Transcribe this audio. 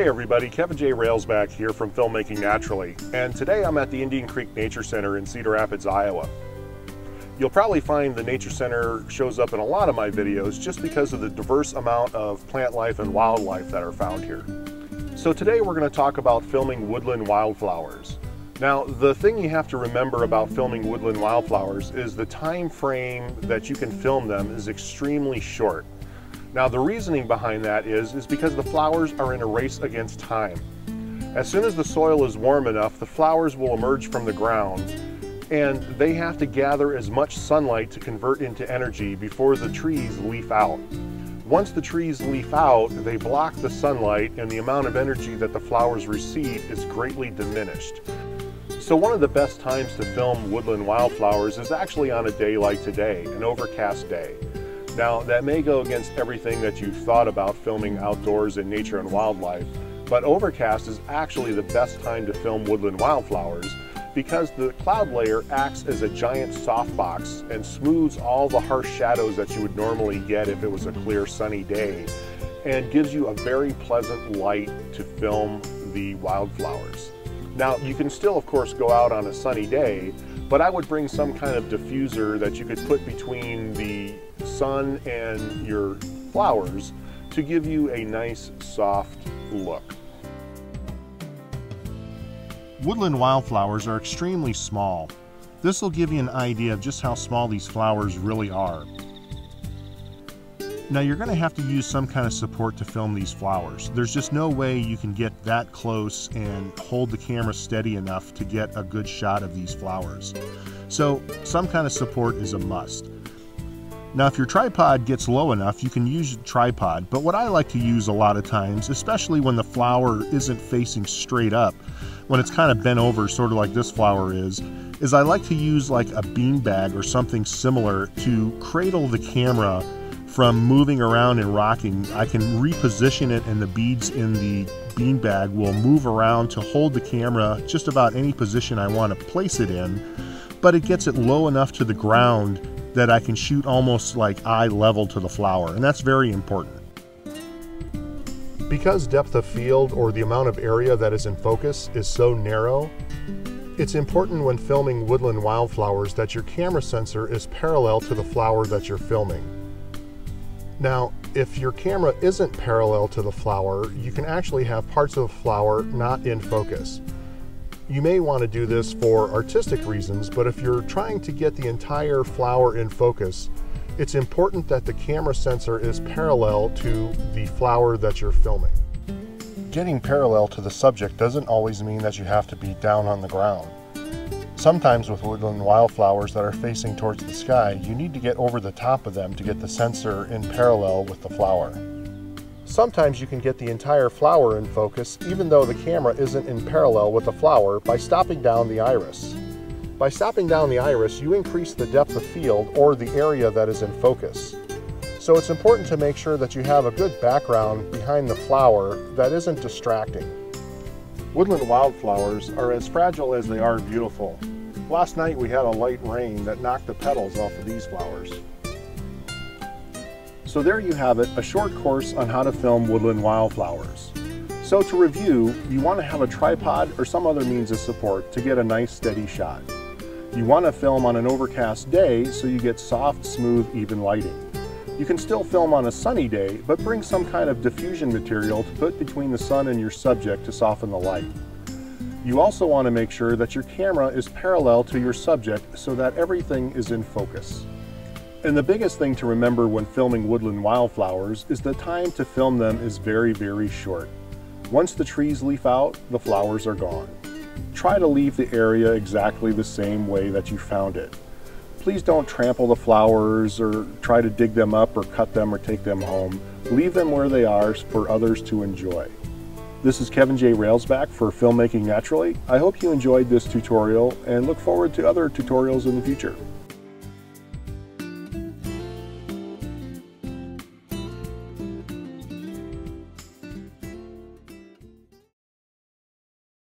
Hey everybody, Kevin J. Railsback here from Filmmaking Naturally, and today I'm at the Indian Creek Nature Center in Cedar Rapids, Iowa. You'll probably find the Nature Center shows up in a lot of my videos just because of the diverse amount of plant life and wildlife that are found here. So today we're going to talk about filming woodland wildflowers. Now, the thing you have to remember about filming woodland wildflowers is the time frame that you can film them is extremely short. Now, the reasoning behind that is because the flowers are in a race against time. As soon as the soil is warm enough, the flowers will emerge from the ground, and they have to gather as much sunlight to convert into energy before the trees leaf out. Once the trees leaf out, they block the sunlight, and the amount of energy that the flowers receive is greatly diminished. So one of the best times to film woodland wildflowers is actually on a day like today, an overcast day. Now, that may go against everything that you've thought about filming outdoors in nature and wildlife, but overcast is actually the best time to film woodland wildflowers because the cloud layer acts as a giant softbox and smooths all the harsh shadows that you would normally get if it was a clear sunny day, and gives you a very pleasant light to film the wildflowers. Now, you can still, of course, go out on a sunny day, but I would bring some kind of diffuser that you could put between the sun and your flowers to give you a nice soft look. Woodland wildflowers are extremely small. This will give you an idea of just how small these flowers really are. Now, you're going to have to use some kind of support to film these flowers. There's just no way you can get that close and hold the camera steady enough to get a good shot of these flowers. So some kind of support is a must. Now, if your tripod gets low enough, you can use a tripod, but what I like to use a lot of times, especially when the flower isn't facing straight up, when it's kind of bent over, sort of like this flower is I like to use like a beanbag or something similar to cradle the camera from moving around and rocking. I can reposition it, and the beads in the beanbag will move around to hold the camera just about any position I want to place it in, but it gets it low enough to the ground that I can shoot almost like eye level to the flower, and that's very important. Because depth of field, or the amount of area that is in focus, is so narrow, it's important when filming woodland wildflowers that your camera sensor is parallel to the flower that you're filming. Now, if your camera isn't parallel to the flower, you can actually have parts of the flower not in focus. You may want to do this for artistic reasons, but if you're trying to get the entire flower in focus, it's important that the camera sensor is parallel to the flower that you're filming. Getting parallel to the subject doesn't always mean that you have to be down on the ground. Sometimes with woodland wildflowers that are facing towards the sky, you need to get over the top of them to get the sensor in parallel with the flower. Sometimes you can get the entire flower in focus even though the camera isn't in parallel with the flower by stopping down the iris. By stopping down the iris, you increase the depth of field, or the area that is in focus. So it's important to make sure that you have a good background behind the flower that isn't distracting. Woodland wildflowers are as fragile as they are beautiful. Last night we had a light rain that knocked the petals off of these flowers. So there you have it, a short course on how to film woodland wildflowers. So to review, you want to have a tripod or some other means of support to get a nice steady shot. You want to film on an overcast day so you get soft, smooth, even lighting. You can still film on a sunny day, but bring some kind of diffusion material to put between the sun and your subject to soften the light. You also want to make sure that your camera is parallel to your subject so that everything is in focus. And the biggest thing to remember when filming woodland wildflowers is the time to film them is very, very short. Once the trees leaf out, the flowers are gone. Try to leave the area exactly the same way that you found it. Please don't trample the flowers or try to dig them up or cut them or take them home. Leave them where they are for others to enjoy. This is Kevin J. Railsback for Filmmaking Naturally. I hope you enjoyed this tutorial and look forward to other tutorials in the future.